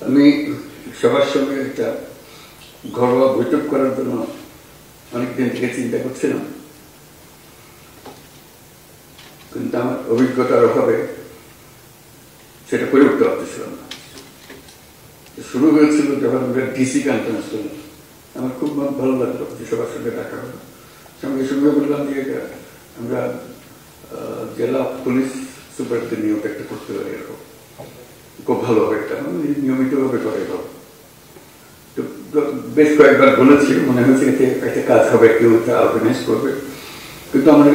আমি সবার সঙ্গে একটা ঘরোয়া বৈঠক করার জন্য অনেকদিন থেকে চিন্তা করছিলাম, কিন্তু আমার অভিজ্ঞতার অভাবে সেটা করে উঠতে পারতেছিলাম না। শুরু হয়েছিল যখন আমরা ডিসি কনফারেন্স করলাম, আমার খুব ভালো লাগলো যে সবার সঙ্গে দেখা হলো। সঙ্গে সঙ্গে বললাম যে আমরা জেলা পুলিশ সুপারদের নিয়োগ একটা করতে পারি, এরকম খুব ভালো হবে, একটা নিয়মিতভাবে করে এরকম। তো বেশ কয়েকবার বলেছি, মনে হয়েছে এতে একটা কাজ হবে, কেউ এটা অর্গানাইজ করবে, কিন্তু আমার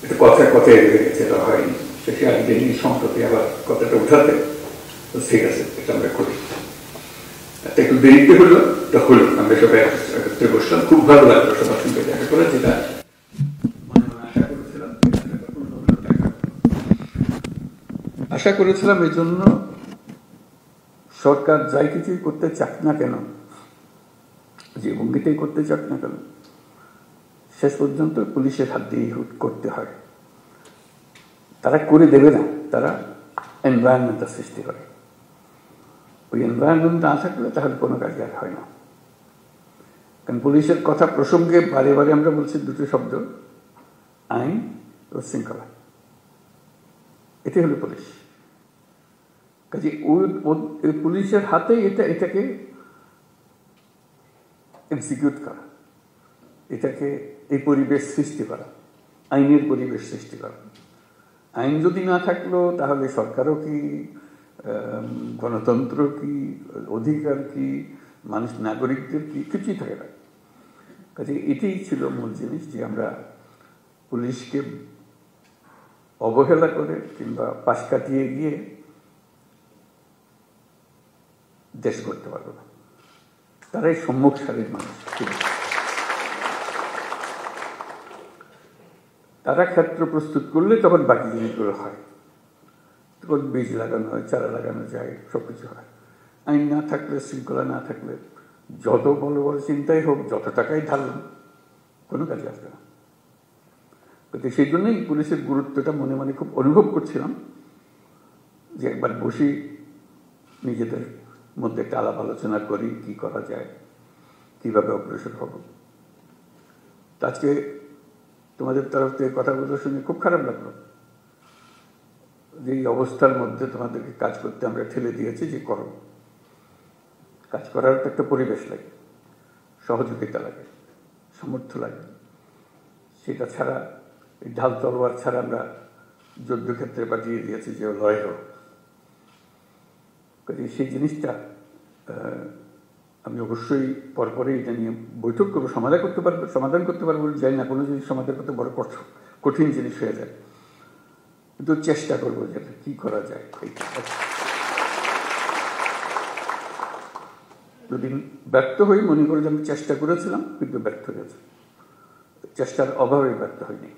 একটা কথায় রয়ে গেছে, এটা হয়নি। শেষে একদিন সম্প্রতি আবার কথাটা উঠাতে, তো ঠিক আছে এটা আমরা করি। একটু দেরিতে হলো, তা হলো, আমরা সবাই একত্রে বসলাম, খুব ভালো লাগলো সবার সঙ্গে দেখা করে, যেটা আশা করেছিলাম। এই জন্য সরকার যাই কিছুই করতে চাক না কেন, যে ভঙ্গিতেই করতে চাক না কেন, শেষ পর্যন্ত পুলিশের হাত দিয়ে করতে হয়। তারা করে দেবে না, তারা এনভায়রনমেন্টটা সৃষ্টি করে। ওই এনভায়রনমেন্ট না থাকলে তাহলে কোনো কাজ আর হয় না। কারণ পুলিশের কথা প্রসঙ্গে বারে বারে আমরা বলছি দুটো শব্দ, আইন ও শৃঙ্খলা। এটাই হলো পুলিশ। কাজে ওই পুলিশের হাতে এটাকে এক্সিকিউট করা, এটাকে এই পরিবেশ সৃষ্টি করা, আইনের পরিবেশ সৃষ্টি করা। আইন যদি না থাকলো তাহলে সরকারও কি, গণতন্ত্র কি, অধিকার কি, মানুষ নাগরিকদের কি, কিছুই থাকে না। কাজে এটাই ছিল মূল জিনিস, যে আমরা পুলিশকে অবহেলা করে কিংবা পাশ কাটিয়ে গিয়ে দেশ করতে পারবো না। তারাই সম্মুখ সারির মানুষ। তারা ক্ষেত্র প্রস্তুত করলে তখন বাকি জিনিসগুলো হয়, তখন বীজ লাগানো হয়, চারা লাগানো যায়, সবকিছু হয়। আইন না থাকলে, শৃঙ্খলা না থাকলে, যত বড় বড় চিন্তাই হোক, যত টাকাই ঢালুন, কোনো কাজে আসবে না। কিন্তু সেই জন্যই পুলিশের গুরুত্বটা মনে মনে খুব অনুভব করছিলাম, যে একবার বসি, নিজেদের মধ্যে একটা আলাপ আলোচনা করি, কি করা যায়, কিভাবে অগ্রসর হব। আজকে তোমাদের তরফ থেকে কথাগুলো শুনে খুব খারাপ লাগলো, যে এই অবস্থার মধ্যে তোমাদেরকে কাজ করতে আমরা ঠেলে দিয়েছি, যে করো। কাজ করার তো একটা পরিবেশ লাগে, সহযোগিতা লাগে, সামর্থ্য লাগে। সেটা ছাড়া, এই ঢাল তলোয়ার ছাড়া আমরা যুদ্ধক্ষেত্রে পাঠিয়ে দিয়েছি যে লড়াই হোক। সেই জিনিসটা আমি অবশ্যই পরপরই এটা নিয়ে বৈঠক করবো, সমাধান করতে পারবো যাই না, কোনো জিনিস সমাধান করতে বড় কঠিন জিনিস হয়ে যায়, কিন্তু চেষ্টা করবো যে কি করা যায়। যদি ব্যর্থ হই, মনে করি যে আমি চেষ্টা করেছিলাম কিন্তু ব্যর্থ হয়েছে, চেষ্টার অভাবে ব্যর্থ হয়নি।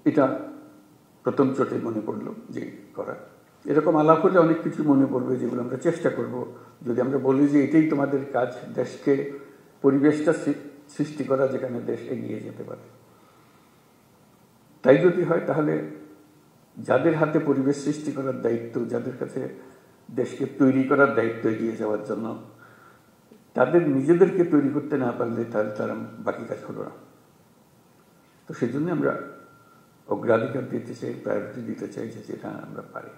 এটা প্রথম চোটে মনে পড়লো যে করা। এরকম আলাপ হলে অনেক কিছু মনে পড়বে, যেগুলো আমরা চেষ্টা করব। যদি আমরা বলি যে এটাই তোমাদের কাজ, দেশকে পরিবেশটা সৃষ্টি করা যেখানে দেশ এগিয়ে যেতে পারে, তাই যদি হয়, তাহলে যাদের হাতে পরিবেশ সৃষ্টি করার দায়িত্ব, যাদের কাছে দেশকে তৈরি করার দায়িত্ব এগিয়ে যাওয়ার জন্য, তাদের নিজেদেরকে তৈরি করতে না পারলে তাহলে তারা বাকি কাজ হলো না। তো সেই জন্য আমরা অগ্রাধিকার দিতে চাই, প্রায়োরিটি দিতে চাই যে যেটা আমরা পারি।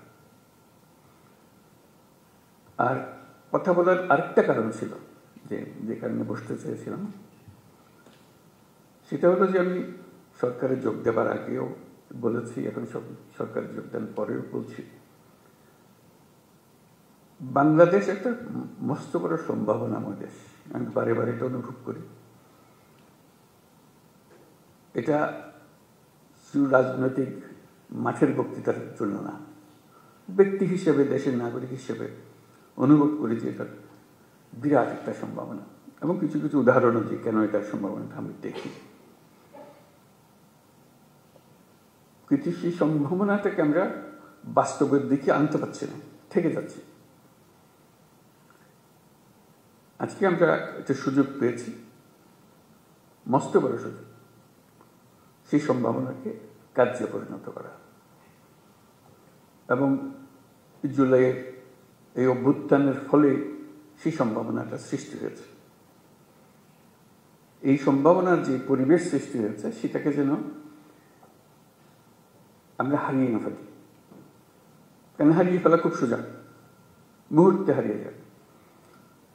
আর কথা বলার আরেকটা কারণ ছিল, যে কারণে বসতে চেয়েছিলাম, সেটা হলো যে আমি সরকারে যোগ দেবার আগেও বলেছি, এখন সরকারে যোগদান পরেও বলছি, বাংলাদেশ একটা মস্ত বড় সম্ভাবনাময় দেশ। আমি বারে বারে এটা অনুভব করি। এটা শুধু রাজনৈতিক মাঠের বক্তৃতার জন্য না, ব্যক্তি হিসেবে, দেশের নাগরিক হিসেবে অনুভব করি যে এটা বিরাট একটা সম্ভাবনা, এবং কিছু কিছু উদাহরণও যে কেন এটার সম্ভাবনাটা আমি দেখি। কিন্তু সেই সম্ভাবনাটাকে আমরা বাস্তবের দিকে আনতে পারছি না, থেকে যাচ্ছি। আজকে আমরা একটা সুযোগ পেয়েছি, মস্ত বড় সুযোগ, সেই সম্ভাবনাকে কার্যে পরিণত করা। এবং জুলাইয়ের এই অভ্যুত্থানের ফলে সেই সম্ভাবনাটা সৃষ্টি হয়েছে। এই সম্ভাবনার যে পরিবেশ সৃষ্টি হয়েছে সেটাকে যেন আমরা হারিয়ে না ফেলি। কেন হারিয়ে ফেলা খুব সোজা, মুহূর্তে হারিয়ে যাবে।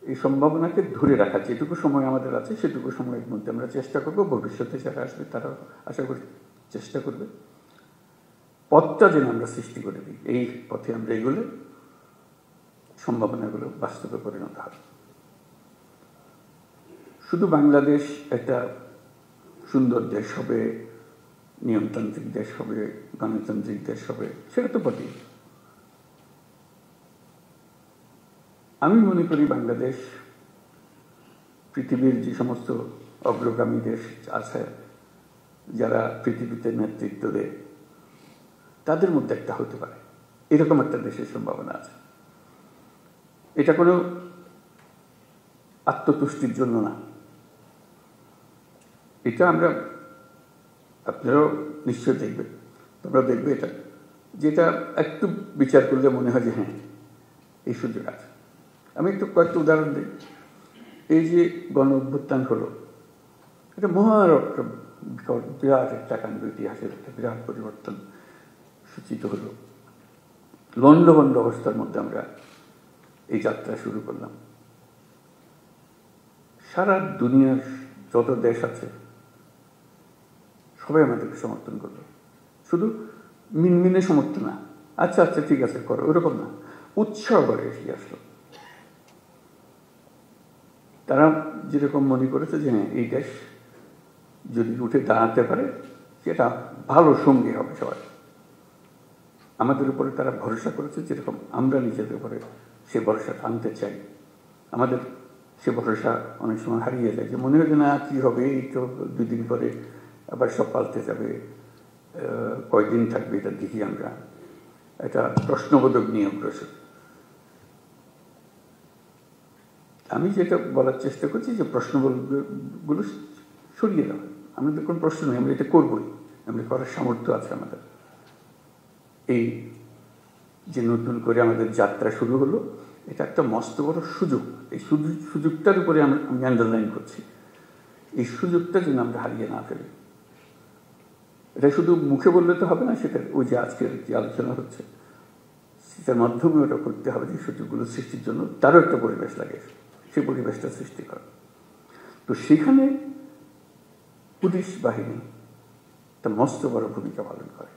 এই সম্ভাবনাকে ধরে রাখা যেটুকু সময় আমাদের আছে সেটুকু সময়ের মধ্যে আমরা চেষ্টা করব, ভবিষ্যতে যারা আসবে তারা আশা করি চেষ্টা করবে, পথটা যেন আমরা সৃষ্টি করে দিই। এই পথে আমরা এগুলো সম্ভাবনাগুলো বাস্তবে পরিণত হবে। শুধু বাংলাদেশ একটা সুন্দর দেশ হবে, নিয়মতান্ত্রিক দেশ হবে, গণতান্ত্রিক দেশ হবে, সেটা তো বটেই। আমি মনে করি বাংলাদেশ পৃথিবীর যে সমস্ত অগ্রগামী দেশ আছে যারা পৃথিবীতে নেতৃত্ব দেয় তাদের মধ্যে একটা হতে পারে, এরকম একটা দেশের সম্ভাবনা আছে। এটা কোনো আত্মতুষ্টির জন্য না, এটা আমরা, আপনারাও নিশ্চয় দেখবেন, তোমরা দেখবে এটা, যেটা একটু বিচার করলে মনে হয় যে হ্যাঁ এই সুযোগ আছে। আমি একটু কয়েকটা উদাহরণ দিই। এই যে গণ অভ্যুত্থান হলো, এটা বিরাট একটা কাণ্ড, ইতিহাসের একটা বিরাট পরিবর্তন সূচিত হলো। লণ্ডভণ্ড অবস্থার মধ্যে আমরা এই যাত্রা শুরু করলাম। সারা দুনিয়ার যত দেশ আছে সবাই আমাদেরকে সমর্থন করলো। শুধু মিনমিনে সমর্থন না, আচ্ছা আচ্ছা ঠিক আছে করো, ওরকম না, উৎসাহ করে এসে আসলো। তারা যেরকম মনে করেছে যে হ্যাঁ এই দেশ যদি উঠে দাঁড়াতে পারে সেটা ভালো সঙ্গী হবে সবাই। আমাদের উপরে তারা ভরসা করেছে, যেরকম আমরা নিজেদের উপরে সে ভরসা আনতে চাই। আমাদের সে ভরসা অনেক সময় হারিয়ে যায়, যে মনে হয় যে না কী হবে, এই তো 2 দিন পরে আবার সব পাল্টে যাবে, কয়দিন থাকবে এটা দেখি আমরা। এটা প্রশ্নবোধক নিয়ে অগ্রসর। আমি যেটা বলার চেষ্টা করছি যে প্রশ্নগুলো সরিয়ে দেওয়া, আমাদের কোনো প্রশ্ন নেই, আমরা এটা করবই, আমরা করার সামর্থ্য আছে আমাদের। এই যে নতুন করে আমাদের যাত্রা শুরু হলো, এটা একটা মস্ত বড় সুযোগ। এই সুযোগটার উপরে আমি আন্ডারলাইন করছি, এই সুযোগটা যেন আমরা হারিয়ে না ফেলি। এটা শুধু মুখে বললে তো হবে না, সেটা ওই যে আজকের যে আলোচনা হচ্ছে সেটার মাধ্যমে ওটা করতে হবে, যে সুযোগগুলো সৃষ্টির জন্য তারও একটা পরিবেশ লাগে, সেই পরিবেশটা সৃষ্টি করা। তো সেখানে পুলিশ বাহিনী একটা মস্ত বড় ভূমিকা পালন করে।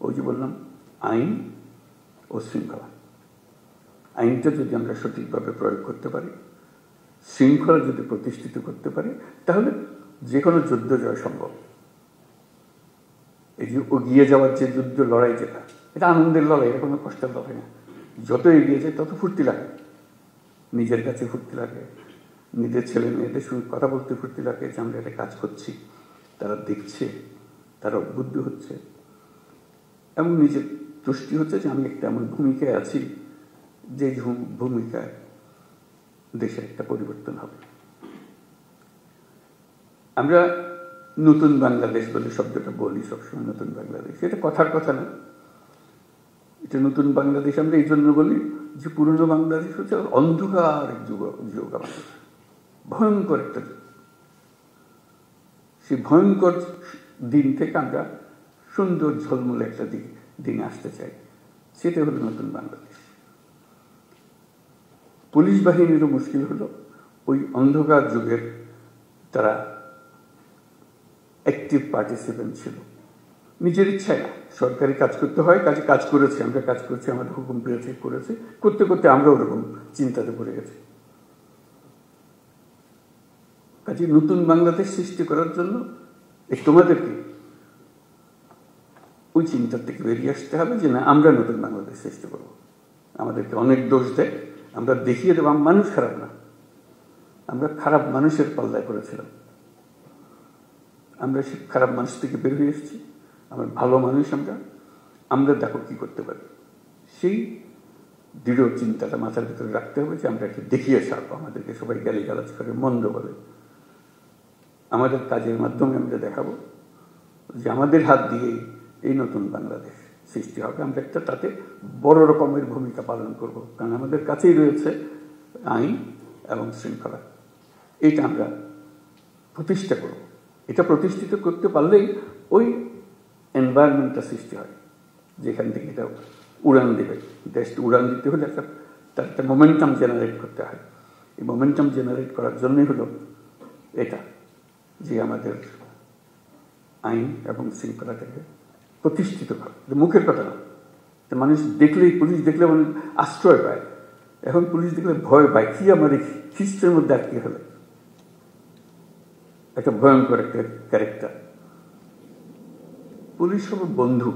ওই যে বললাম আইন ও শৃঙ্খলা। আইনটা যদি আমরা সঠিকভাবে প্রয়োগ করতে পারি, শৃঙ্খলা যদি প্রতিষ্ঠিত করতে পারি, তাহলে যে কোনো যুদ্ধ জয় সম্ভব। এই যে এগিয়ে যাওয়ার যে যুদ্ধ লড়াই, যেটা এটা আনন্দের লড়াই, এটা কোনো কষ্টের লড়াই না। যত এগিয়ে যায় তত ফুর্তি লাগে, নিজের কাছে ফুর্তি লাগে, নিজের ছেলে মেয়েদের সঙ্গে কথা বলতে ফুর্তি লাগে যে আমরা একটা কাজ করছি, তারা দেখছে, তারা উদ্বুদ্ধ হচ্ছে, এবং নিজের তুষ্টি হচ্ছে যে আমি একটা এমন ভূমিকায় আছি যে ভূমিকায় দেশের একটা পরিবর্তন হবে। আমরা নতুন বাংলাদেশ বলে শব্দটা বলি সবসময়, নতুন বাংলাদেশ, এটা কথার কথা না। এটা নতুন বাংলাদেশ আমরা এই জন্য বলি যে পুরনো বাংলাদেশ হচ্ছে অন্ধকার এক যুগ, আমাদের ভয়ঙ্কর একটা যুগ। সেই ভয়ঙ্কর দিন থেকে আমরা সুন্দর ঝলমলে একটা দিনে আসতে চাই, সেটা হলো নতুন বাংলাদেশ। পুলিশ বাহিনীরও মুশকিল হলো ওই অন্ধকার যুগের তারা অ্যাক্টিভ পার্টিসিপেন্ট ছিল, নিজের ইচ্ছায় না, সরকারি কাজ করতে হয়, কাজ করেছে, আমরা কাজ করছি, আমাদের হুকুম পেয়েছে, করেছে, করতে করতে আমরা ওরকম চিন্তাতে পড়ে গেছি। কাজে নতুন বাংলাদেশ সৃষ্টি করার জন্য তোমাদেরকে ওই চিন্তার থেকে বেরিয়ে আসতে হবে যে না আমরা নতুন বাংলাদেশ সৃষ্টি করব। আমাদেরকে অনেক দোষ দেয়, আমরা দেখিয়ে দেবো মানুষ খারাপ না, আমরা খারাপ মানুষের পাল্লায় পড়েছিলাম, আমরা সে খারাপ মানুষ থেকে বের হয়ে এসেছি, আমরা ভালো মানুষ, আমরা দেখো কি করতে পারি। সেই দৃঢ় চিন্তাটা মাথার ভিতরে রাখতে হবে যে আমরা একটু দেখিয়ে ছাড়বো। আমাদেরকে সবাই গালিগালাজ করে, মন্দ বলে, আমাদের কাজের মাধ্যমে আমরা দেখাবো যে আমাদের হাত দিয়েই এই নতুন বাংলাদেশ সৃষ্টি হবে। আমরা একটা তাতে বড় রকমের ভূমিকা পালন করব, কারণ আমাদের কাছেই রয়েছে আইন এবং শৃঙ্খলা। এটা আমরা প্রতিষ্ঠা করব। এটা প্রতিষ্ঠিত করতে পারলেই ওই এনভায়রনমেন্টটা সৃষ্টি হয় যেখান থেকে এটা উড়ান দেবে। দেশটা উড়ান দিতে হলে তার একটা মোমেন্টাম জেনারেট করতে হয়। এই মোমেন্টাম জেনারেট করার জন্যই হলো এটা, যে আমাদের আইন এবং শৃঙ্খলাটাকে প্রতিষ্ঠিত করা। মুখের কথা না, মানুষ দেখলেই, পুলিশ দেখলে মানুষ আশ্রয় পায়। এখন পুলিশ দেখলে ভয় পায়, কি আমার এই খ্রিস্টের মধ্যে আর কি হলো, একটা ভয়ঙ্কর একটা ক্যারেক্টার। পুলিশ হলো বন্ধু,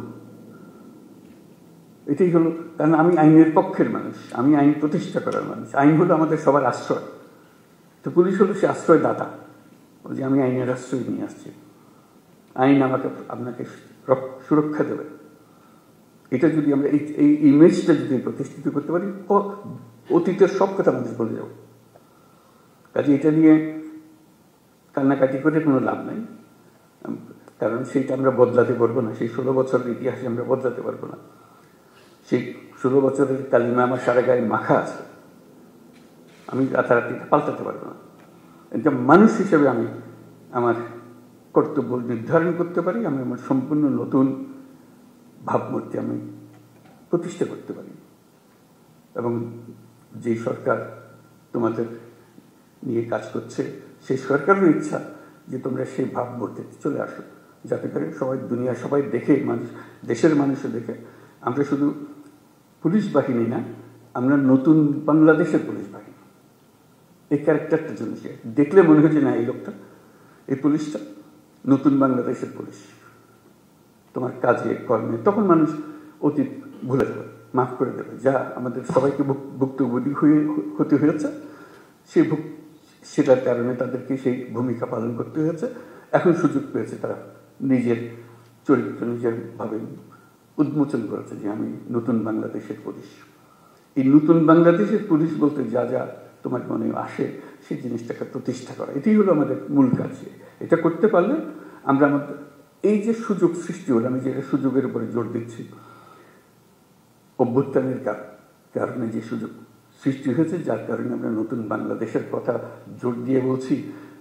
এটাই হলো। কারণ আমি আইনের পক্ষের মানুষ, আমি আইন প্রতিষ্ঠা করার মানুষ। আইন হলো আমাদের সবার আশ্রয়। তো পুলিশ হলো সে আশ্রয়দাতা, যে আমি আইনের আশ্রয় নিয়ে আসছি, আইন আপনাকে সুরক্ষা দেবে। এটা যদি আমরা এই ইমেজটা যদি প্রতিষ্ঠিত করতে পারি, অতীতের সব কথা মানুষ বলে যাব। কাজে এটা নিয়ে কান্নাকাটি করে কোনো লাভ নাই, কারণ সেইটা আমরা বদলাতে পারবো না। সেই 16 বছরের ইতিহাসে আমরা বদলাতে পারবো না। সেই 16 বছরের কালিমা আমার সারা গায়ে মাখা আছে, আমি রাতারাতি পাল্টাতে পারবো না। এটা মানুষ হিসেবে আমি আমার কর্তব্য নির্ধারণ করতে পারি, আমি আমার সম্পূর্ণ নতুন ভাবমূর্তি আমি প্রতিষ্ঠা করতে পারি। এবং যে সরকার তোমাদের নিয়ে কাজ করছে, সেই সরকারের ইচ্ছা যে তোমরা সেই ভাবমূর্তিতে চলে আসো, যাতে করে সবাই, দুনিয়া সবাই দেখে, মানুষ, দেশের মানুষও দেখে আমরা শুধু পুলিশ বাহিনী না, আমরা নতুন বাংলাদেশের পুলিশ বাহিনী। এই ক্যারেক্টারটা জন্য দেখলে মনে হয় যে না, এই লোকটা, এই পুলিশটা নতুন বাংলাদেশের পুলিশ। তোমার কাজে কর্মে তখন মানুষ অতীত ভুলে যাবে, মাফ করে দেবে, যা আমাদের সবাইকে ভুক্তভোগী হতে হয়েছে, সেটার কারণে তাদেরকে সেই ভূমিকা পালন করতে হয়েছে। এখন সুযোগ পেয়েছে, তারা নিজের চরিত্র নিজের ভাবে উন্মোচন করেছে যে আমি নতুন বাংলাদেশের পুলিশ। এই নতুন বাংলাদেশের পুলিশ বলতে যা যা তোমার মনে আসে, সেই জিনিসটাকে প্রতিষ্ঠা করা, এটাই হলো আমাদের মূল কাজ। এটা করতে পারলে আমরা আমাদের এই যে সুযোগ সৃষ্টি হলো, আমি যেটা সুযোগের উপরে জোর দিচ্ছি, অভ্যুত্থানের কারণে যে সুযোগ সৃষ্টি হয়েছে, যার কারণে আমরা নতুন বাংলাদেশের কথা জোর দিয়ে বলছি।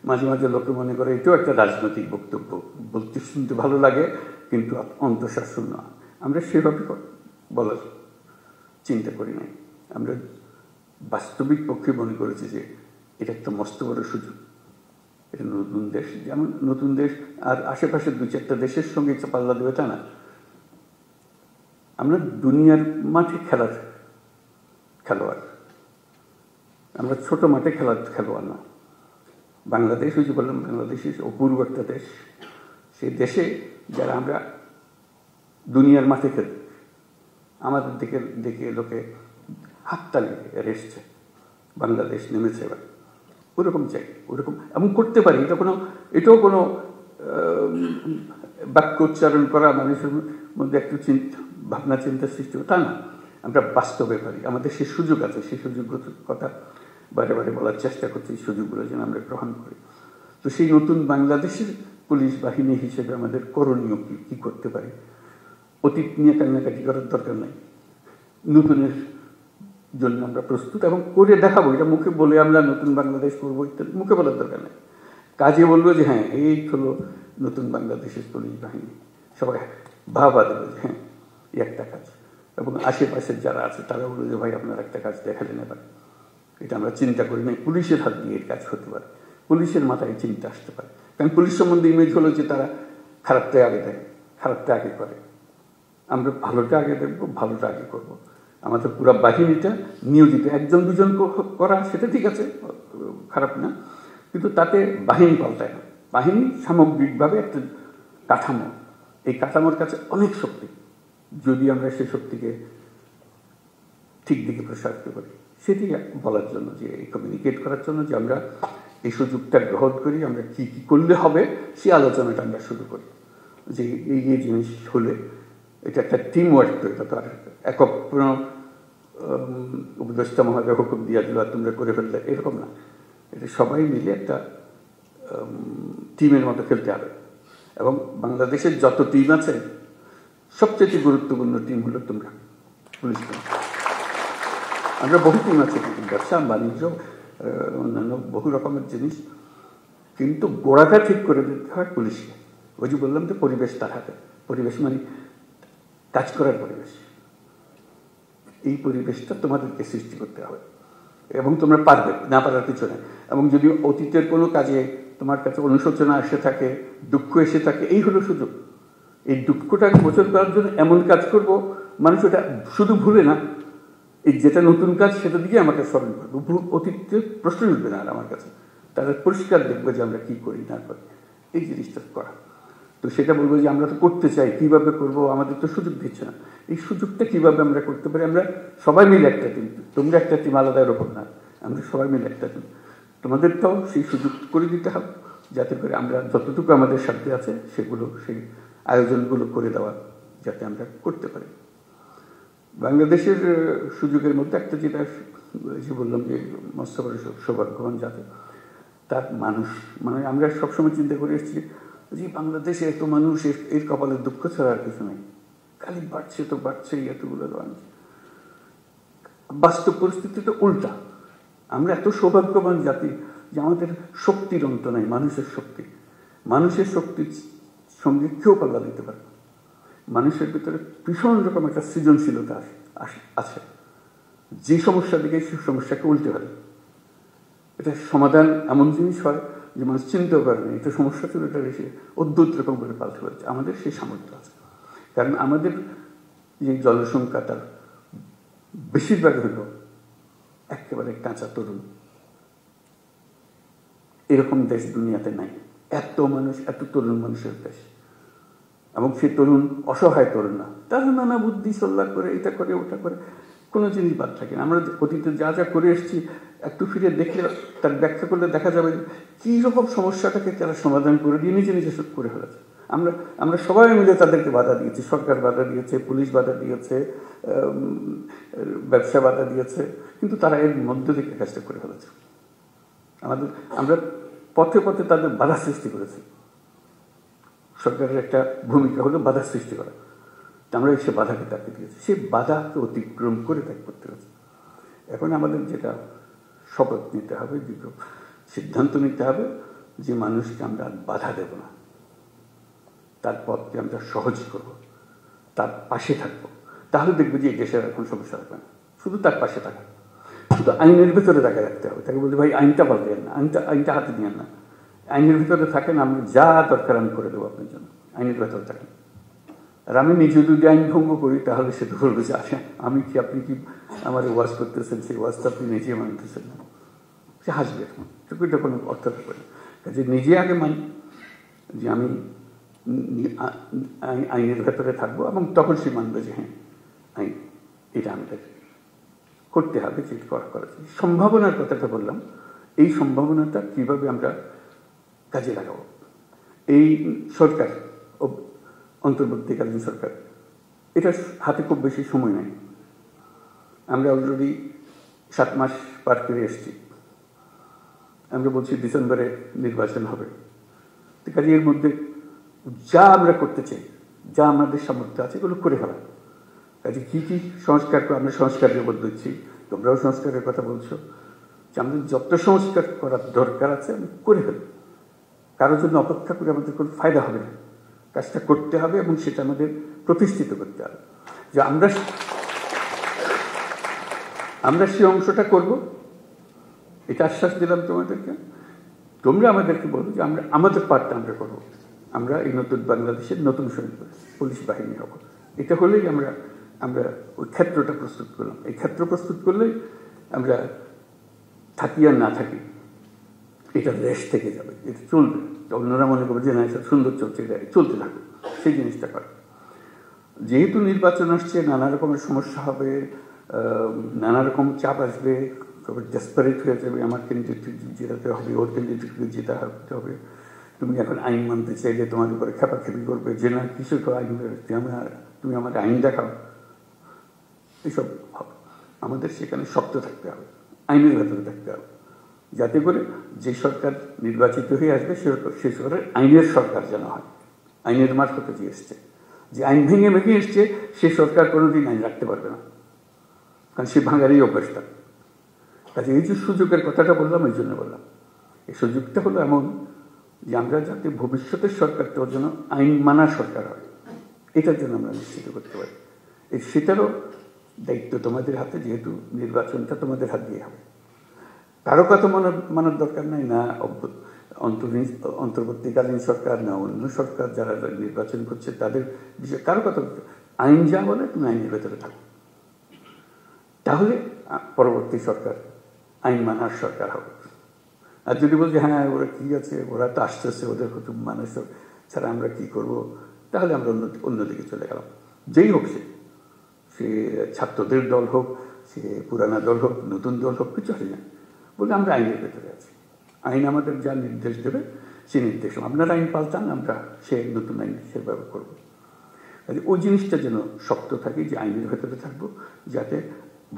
মাঝে মাঝে লোকে মনে করে এটাও একটা রাজনৈতিক বক্তব্য, বলতে শুনতে ভালো লাগে কিন্তু অন্তঃশাসন না। আমরা সেভাবে বলার চিন্তা করি নাই। আমরা বাস্তবিক পক্ষে মনে করেছি যে এটা একটা মস্ত বড় সুযোগ। এটা নতুন দেশ, যেমন নতুন দেশ আর আশেপাশের 2-4টা দেশের সঙ্গে পাল্লা দেবে তা না। আমরা দুনিয়ার মাঠে খেলোয়াড়, আমরা ছোট মাঠে খেলোয়াড় না। বাংলাদেশ, ওই যে বললাম, বাংলাদেশ অপূর্ব একটা দেশ। সেই দেশে যারা আমরা দুনিয়ার মাঠে খেলি, আমাদের দেখে লোকে হাততালি এসছে, বাংলাদেশ নেমেছে এবার। ওরকম চাই, ওরকম এমন করতে পারি। এটাও কোনো বাক্য উচ্চারণ করা মানুষের মধ্যে একটু ভাবনা চিন্তা সৃষ্টি হবে তা না। আমরা বাস্তবে পারি, আমাদের সেই সুযোগ আছে। সেই সুযোগগুলোর কথা বারে বারে বলার চেষ্টা করছি, এই সুযোগগুলো যেন আমরা গ্রহণ করি। তো সেই নতুন বাংলাদেশের পুলিশ বাহিনী হিসেবে আমাদের করণীয় কি করতে পারি? অতীত নিয়ে কান্নাকাটি করার দরকার নাই, নতুনের জন্য আমরা প্রস্তুত এবং করে দেখাবো। এটা মুখে বলে আমরা নতুন বাংলাদেশ করবো ইত্যাদি মুখে বলার দরকার নেই, কাজে বলবো যে হ্যাঁ এই হলো নতুন বাংলাদেশের পুলিশ বাহিনী। সবাই ভাবা দেবে যে হ্যাঁ এই একটা কাজ, এবং আশেপাশের যারা আছে তারা বললো যে ভাই আপনার একটা কাজ দেখালেন এবার। এটা আমরা চিন্তা করি নাই, পুলিশের হাত দিয়ে এর কাজ হতে পারে, পুলিশের মাথায় চিন্তা আসতে পারে। কারণ পুলিশ সম্বন্ধে ইমেজ হলো যে তারা খারাপটা আগে দেয়, খারাপটা আগে করে। আমরা ভালোটা আগে দেখবো, ভালোটা আগে করবো। আমাদের পুরো বাহিনীটা নিয়োজিত, 1-2 জন করা সেটা ঠিক আছে, খারাপ না, কিন্তু তাতে বাহিনী পাল্টায় না। বাহিনী সামগ্রিকভাবে একটা কাঠামো, এই কাঠামোর কাছে অনেক শক্তি, যদি আমরা সেই শক্তিকে ঠিক দিকে প্রসারিত করি। সেটি বলার জন্য, যে কমিউনিকেট করার জন্য যে আমরা এই সুযোগটা গ্রহণ করি, আমরা কি কি করলে হবে সেই আলোচনাটা আমরা শুরু করি। যে এই জিনিস হলে এটা একটা টিম ওয়ার্ক, তো এটা তো আর একক কোনো উপদেষ্টা মহোদয় হুকুম দিয়া দিল আর তোমরা করে ফেললে, এরকম না। এটা সবাই মিলে একটা টিমের মতো খেলতে হবে। এবং বাংলাদেশের যত টিম আছে সবচেয়ে গুরুত্বপূর্ণ টিম হলো তোমরা, পুলিশ টিম। আমরা বহু টিম আছে, ব্যবসা বাণিজ্য অন্যান্য বহু রকমের জিনিস, কিন্তু গোড়াটা ঠিক করে দিতে হয় পুলিশকে। ওই যে বললাম যে পরিবেশ তার হাতে, পরিবেশ মানে কাজ করার পরিবেশ। এই পরিবেশটা তোমাদেরকে সৃষ্টি করতে হবে এবং তোমরা পারবে, না পারার কিছু নেই। এবং যদি অতীতের কোনো কাজে তোমার কাছে অনুশোচনা এসে থাকে, দুঃখ এসে থাকে, এই হলো সুযোগ। এই দুঃখটাকে মোচন করার জন্য এমন কাজ করব, মানুষ ওটা শুধু ভুলে না, এই যেটা নতুন কাজ সেটা দিকে আমাকে স্মরণ করবো, অতীতের প্রশ্ন উঠবে না আর আমার কাছে। তারা পরিষ্কার দেখবে যে আমরা কি করি না করি, এই জিনিসটা করা। তো সেটা বলবো যে আমরা তো করতে চাই, কিভাবে করব, আমাদের তো সুযোগ দিচ্ছে না। এই সুযোগটা কিভাবে আমরা করতে পারি? আমরা সবাই মিলে একটা টিম, তোমরা একটা টিম আলাদা এরকম না, আমরা সবাই মিলে একটা টিম। তোমাদেরটাও সেই সুযোগ করে দিতে হবে, যাতে করে আমরা যতটুকু আমাদের সাথে আছে সেগুলো, সেই আয়োজনগুলো করে দেওয়া যাতে আমরা করতে পারি। বাংলাদেশের সুযোগের মধ্যে একটা যেটা যে বললাম যে মস্ত বড় সৌভাগ্যবান যাতে তার মানুষ, মানে আমরা সবসময় চিন্তা করে এসেছি যে বাংলাদেশে এত মানুষ, এর কপালের দুঃখ ছাড়া আর কিছু নেই, খালি বাড়ছে তো বাড়ছেই, এতগুলো মানুষ। বাস্তব পরিস্থিতি তো উল্টা। আমরা এত সৌভাগ্যবান জাতি যে আমাদের শক্তির অন্ত নাই, মানুষের শক্তি। মানুষের শক্তির সঙ্গে কেউ পাল্লা দিতে পারে। মানুষের ভিতরে ভীষণ রকম একটা সৃজনশীলতা আছে, যে সমস্যা দিকে সেই সমস্যাকে উল্টে ফেলে। এটা সমাধান এমন জিনিস হয় যে মানুষ চিন্তাও করে না, এটা সমস্যা ছিল, এটা এসে অদ্ভুত রকম করে পাল্টে ফেলছে। আমাদের সেই সামর্থ্য আছে, কারণ আমাদের যে জনসংখ্যা তার বেশিরভাগ হলো একেবারে কাঁচা তরুণ। এরকম দেশ দুনিয়াতে নাই, এত মানুষ, এত তরুণ মানুষের দেশ। এবং সে তরুণ অসহায় তরুণ না, তারা নানা বুদ্ধি সল্লা করে, এটা করে ওটা করে, কোনো জিনিস বাদ থাকে না। আমরা অতীতে যা যা করে এসেছি একটু ফিরে দেখলে, তার ব্যাখ্যা করলে দেখা যাবে কী রকম সমস্যাটাকে তারা সমাধান করে দিয়ে নিজে নিজে সব করে ফেলেছে। আমরা সবাই মিলে তাদেরকে বাধা দিয়েছি, সরকার বাধা দিয়েছে, পুলিশ বাধা দিয়েছে, ব্যবসা বাধা দিয়েছে, কিন্তু তারা এর মধ্য থেকে কাজটা করে ফেলেছে। আমরা পথে পথে তাদের বাধা সৃষ্টি করেছি। সরকারের একটা ভূমিকা হলো বাধা সৃষ্টি করা, আমরা সে বাধাকে তাকে দিয়েছি, সে বাধাকে অতিক্রম করে তাকে করতে হয়েছে। এখন আমাদের যেটা শপথ নিতে হবে, সিদ্ধান্ত নিতে হবে যে মানুষকে আমরা বাধা দেব না, তার পথকে আমরা সহজ করব, তার পাশে থাকবো। তাহলে দেখবে যে এই দেশের এখন সমস্যা হবে না। শুধু তার পাশে থাকা, শুধু আইনের ভেতরে তাকে রাখতে হবে। তাকে বলতে ভাই আইনটা পাল্টেন না, আইনটা হাতে নিয়েন না, আইনের ভিতরে থাকেন, আমি যা দরকার আমি করে দেবো আপনার জন্য, আইনের ভেতরে থাকেন। আর আমি নিজে যদি আইন ভঙ্গ করি তাহলে সে তো বলবে যে আসে আমি কি, আপনি কি আমার ওয়াজ করতেছেন, সেই ওয়াজটা আপনি নিজে মানতেছেন না, সে হাসবে। এখন এটা কোনো অর্থ থাকবে না। কাজে নিজে আগে মানি যে আমি আইনের ভেতরে থাকবো, এবং তখন সে মানবে যে হ্যাঁ আইন এটা আমাদের করতে হবে, যে করা সম্ভাবনার কথাটা বললাম। এই সম্ভাবনাটা কিভাবে আমরা কাজে লাগাবো? এই সরকার, অন্তর্বর্তীকালীন সরকার, এটা হাতে খুব বেশি সময় নেই। আমরা অলরেডি 7 মাস পার করে এসেছি। আমরা বলছি ডিসেম্বরে নির্বাচন হবে। কাজে এর মধ্যে যা আমরা করতে চাই, যা আমাদের সামর্থ্য আছে এগুলো করে ফেলা। কাজে কী কী সংস্কার আমরা সংস্কারের উপর দিচ্ছি, তোমরাও সংস্কারের কথা বলছো, যে আমাদের যত সংস্কার করার দরকার আছে আমি করে ফেলি। কারোর জন্য অপেক্ষা করে আমাদের কোনো ফায়দা হবে না, কাজটা করতে হবে এবং সেটা আমাদের প্রতিষ্ঠিত করতে হবে যে আমরা সেই অংশটা করব। এটা আশ্বাস দিলাম তোমাদেরকে। তোমরা আমাদেরকে বলো যে আমরা আমাদের পার্টটা আমরা করবো। আমরা এই নতুন বাংলাদেশের নতুন সৈনিক পুলিশ বাহিনী হব। এটা হলেই আমরা ওই ক্ষেত্রটা প্রস্তুত করলাম। এই ক্ষেত্র প্রস্তুত করলেই আমরা থাকি আর না থাকি, এটা রেশ থেকে যাবে, এটা চলবে। অন্যরা মনে করবে যে না এটা সুন্দর চলছে, এটা চলতে থাকবে, সেই জিনিসটা করে। যেহেতু নির্বাচন আসছে, নানা রকমের সমস্যা হবে, নানা রকম চাপ আসবে, তবে ডেসপারেট হয়ে যাবে, আমার ক্যান্ডিডেটকে জেতাতে হবে, ওর ক্যান্ডিডেটকে জেতাতে হবে। তুমি এখন আইন মানতে চাইলে তোমার উপরে খেপাখেপি করবে যে না কিছু তো আইন, তুমি আমাকে আইন দেখাও, এসব হবে। আমাদের সেখানে শক্ত থাকতে হবে, আইনের ভেতরে থাকতে হবে, যাতে করে যে সরকার নির্বাচিত হয়ে আসবে সে সরকারের আইনের সরকার যেন হয়, আইনের মারফতে যে এসছে, যে আইন ভেঙে ভেঙে এসছে সে সরকার কোনোদিন আইন রাখতে পারবে না, কারণ সে ভাঙারই অভ্যাসটা। কাজে এই যে সুযোগের কথাটা বললাম, এই জন্য বললাম এই সুযোগটা হলো এমন যে আমরা যাতে ভবিষ্যতের সরকারটা যেন আইন মানা সরকার হয়, এটার জন্য আমরা নিশ্চিত করতে পারি। সেটারও দায়িত্ব তোমাদের হাতে, যেহেতু নির্বাচনটা তোমাদের হাত দিয়ে হবে। কারো কথা মানার দরকার নাই, না অন্তর্বর্তীকালীন সরকার, না অন্য সরকার যারা নির্বাচন করছে তাদের বিষয়ে কারো কথা। আইন যা বলে তুমি আইনের ভেতরে থাকো, তাহলে পরবর্তী সরকার আইন মানার সরকার হবে। আর যদি বলছি হ্যাঁ ওরা কি আছে, ওরা তো আসতেছে, ওদের কুটুম মানুষ ছাড়া আমরা কি করব, তাহলে আমরা অন্যদিকে চলে গেলাম। যেই হোক সে ছাত্রদের দল হোক, সে পুরানা দল হোক, নতুন দল হোক, কিছু হয় না, বলে আমরা আইনের ভেতরে আছি। আইন আমাদের যা নির্দেশ দেবে সে নির্দেশ, আপনারা আইন পাল্টান, আমরা সে নতুন আইন সেভাবে করবো। ওই জিনিসটা যেন শক্ত থাকে, যে আইনের ভেতরে থাকবো, যাতে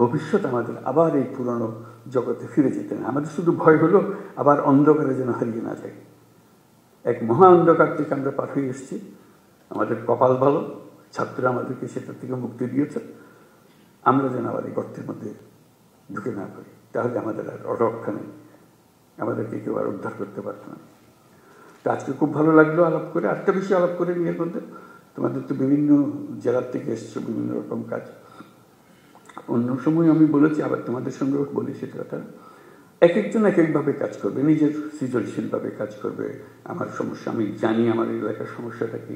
ভবিষ্যৎ আমাদের আবার এই পুরনো জগতে ফিরে যেতে না। আমাদের শুধু ভয় হলো আবার অন্ধকারে যেন হারিয়ে না যায়। এক মহা অন্ধকার থেকে আমরা পার হয়ে এসেছি, আমাদের কপাল ভালো, ছাত্ররা আমাদেরকে সেটার থেকে মুক্তি দিয়েছে। আমরা যেন আবার এই গর্তের মধ্যে ঢুকে না পারি, তাহলে আমাদের আর রক্ষা নেই, আমাদেরকে কেউ আর উদ্ধার করতে পারত না। তো আজকে খুব ভালো লাগলো আলাপ করে, আরেকটা বেশি আলাপ করে নিয়ে বলতে, তোমাদের তো বিভিন্ন জেলার থেকে এসছো, বিভিন্ন রকম কাজ। অন্য সময় আমি বলেছি, আবার তোমাদের সঙ্গেও বলি সেটা কথা, এক একজন এক একভাবে কাজ করবে, নিজের সৃজনশীলভাবে কাজ করবে। আমার সমস্যা আমি জানি, আমার এলাকার সমস্যাটা কি।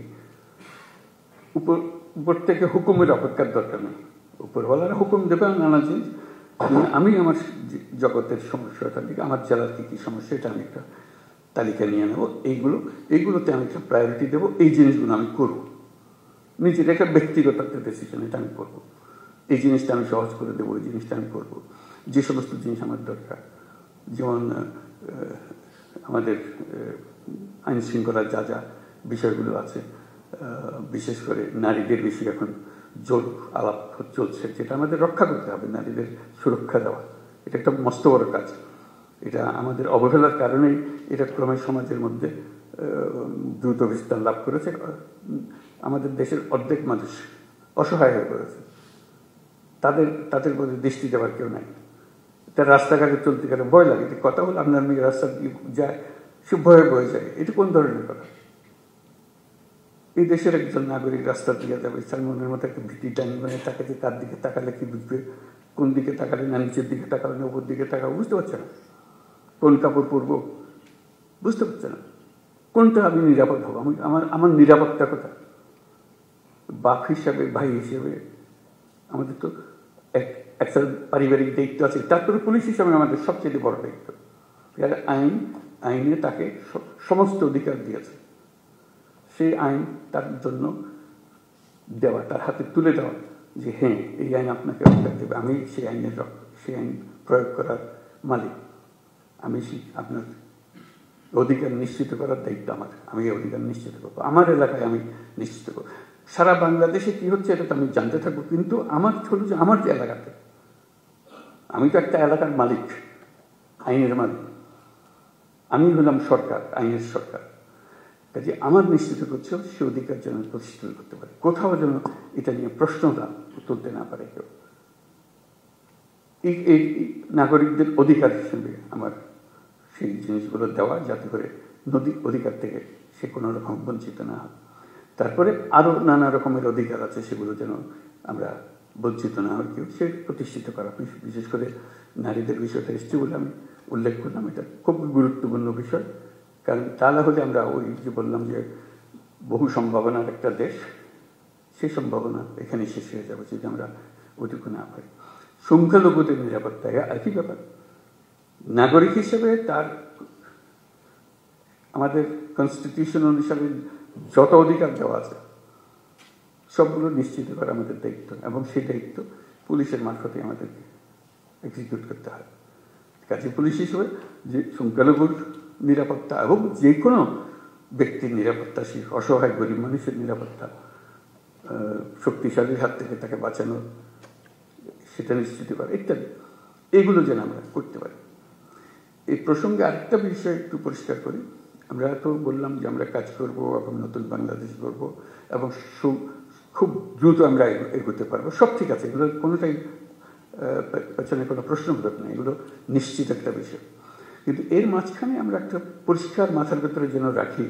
উপর থেকে হুকুমের অপেক্ষার দরকার নেই, উপরওয়ালারা হুকুম দেবে নানা জিনিস। আমি আমার জগতের সমস্যাটা দিকে, আমার জেলার কী কী সমস্যা, এটা আমি একটা তালিকা নিয়ে নেবো। এইগুলোতে আমি একটা প্রায়োরিটি দেবো, এই জিনিসগুলো আমি করবো। নিজের একটা ব্যক্তিগত একটা ডিসিশন, এটা আমি করবো। এই জিনিসটা আমি সহজ করে দেবো, এই জিনিসটা আমি করবো। যে সমস্ত জিনিস আমার দরকার, যেমন আমাদের আইন শৃঙ্খলার যা যা বিষয়গুলো আছে, বিশেষ করে নারীদের বিষয়ে এখন জোর আলাপ চলছে, যেটা আমাদের রক্ষা করতে হবে, নারীদের সুরক্ষা দেওয়া। এটা একটা মস্ত বড় কাজ। এটা আমাদের অবহেলার কারণেই এটা ক্রমে সমাজের মধ্যে দ্রুত বিস্তার লাভ করেছে। আমাদের দেশের অর্ধেক মানুষ অসহায় হয়ে পড়েছে, তাদের প্রতি দৃষ্টি দেওয়ার কেউ নাই। তার রাস্তাঘাটে চলতে গেলে ভয় লাগে, কথা বলে আপনার মেয়ে রাস্তা দিয়ে যায়, সে ভয়ে বয়ে যায়। এটা কোন ধরনের কথা? এই দেশের একজন নাগরিক রাস্তা দিয়ে যাবে, তার মনের মতো একটা ভীতি টানি, মানে তাকে তার দিকে তাকালে কি বুঝবে, কোন দিকে তাকালে, না নিচের দিকে তাকালে না উপর দিকে তাকাবো, বুঝতে পারছে না। কোন কাপড় পরবো বুঝতে পারছে না। কোনটা আমি নিরাপদ হবো, আমার নিরাপত্তা কোথায়? বাপ হিসাবে, ভাই হিসেবে আমাদের তো একটা পারিবারিক দায়িত্ব আছে, তারপরে পুলিশ হিসাবে আমাদের সবচেয়ে বড় দায়িত্ব। আইনে তাকে সমস্ত অধিকার দিয়েছে, সেই আইন তার জন্য দেওয়া, তার হাতে তুলে দেওয়া, যে হ্যাঁ এই আইন আপনাকে অধিকার দেবে, আমি সেই আইন প্রয়োগ করার মালিক, আমি আপনার অধিকার নিশ্চিত করার দায়িত্ব আমার, আমি এই অধিকার নিশ্চিত করবো, আমার এলাকায় আমি নিশ্চিত করবো। সারা বাংলাদেশে কি হচ্ছে এটা তো আমি জানতে থাকবো, কিন্তু আমার হলো যে আমার যে এলাকাতে, আমি তো একটা এলাকার মালিক, আইনের মালিক, আমি হলাম সরকার, আইনের সরকার। কাজে আমার নিশ্চিত করছে সে অধিকার যেন প্রতিষ্ঠিত করতে পারে, কোথাও যেন এটা নিয়ে প্রশ্নটা তুলতে না পারে কেউ। এই নাগরিকদের অধিকার হিসেবে আমার সেই জিনিসগুলো দেওয়া, যাতে করে অধিকার থেকে সে কোনো রকম বঞ্চিত না হয়। তারপরে আরও নানা রকমের অধিকার আছে, সেগুলো যেন আমরা বঞ্চিত না হয় কেউ, সে প্রতিষ্ঠিত করা। বিশেষ করে নারীদের বিষয়টা এসছে বলে আমি উল্লেখ করলাম, এটা খুব গুরুত্বপূর্ণ বিষয়। কারণ তা না হলে আমরা ওই যে বললাম যে বহু সম্ভাবনার একটা দেশ, সেই সম্ভাবনা এখানে শেষ হয়ে যাবে যদি আমরা ওইটুকু না পারি। সংখ্যালঘুদের নিরাপত্তা একই ব্যাপার। নাগরিক হিসেবে তার আমাদের কনস্টিটিউশন অনুসারে যত অধিকার দেওয়া আছে সবগুলো নিশ্চিত করা আমাদের দায়িত্ব, এবং সেই দায়িত্ব পুলিশের মারফতে আমাদেরকে এক্সিকিউট করতে হয়। কাজে পুলিশ হিসেবে যে সংখ্যালঘুর নিরাপত্তা এবং যে কোনো ব্যক্তির নিরাপত্তা, সে অসহায় গরিব মানুষের নিরাপত্তা, শক্তিশালীর হাত থেকে তাকে বাঁচানো, সেটা নিশ্চিত করা ইত্যাদি, এগুলো যেন আমরা করতে পারি। এই প্রসঙ্গে আরেকটা বিষয় একটু পরিষ্কার করি। আমরা তো বললাম যে আমরা কাজ করব এবং নতুন বাংলাদেশ গড়ব এবং খুব দ্রুত আমরা এগোতে পারবো। সব ঠিক আছে, এগুলো কোনোটাই পেছনে কোনো প্রশ্নবোধক নেই, এগুলো নিশ্চিত একটা বিষয়। কিন্তু এর মাঝখানে আমরা একটা পরিষ্কার মাথার ভেতরে যেন রাখি,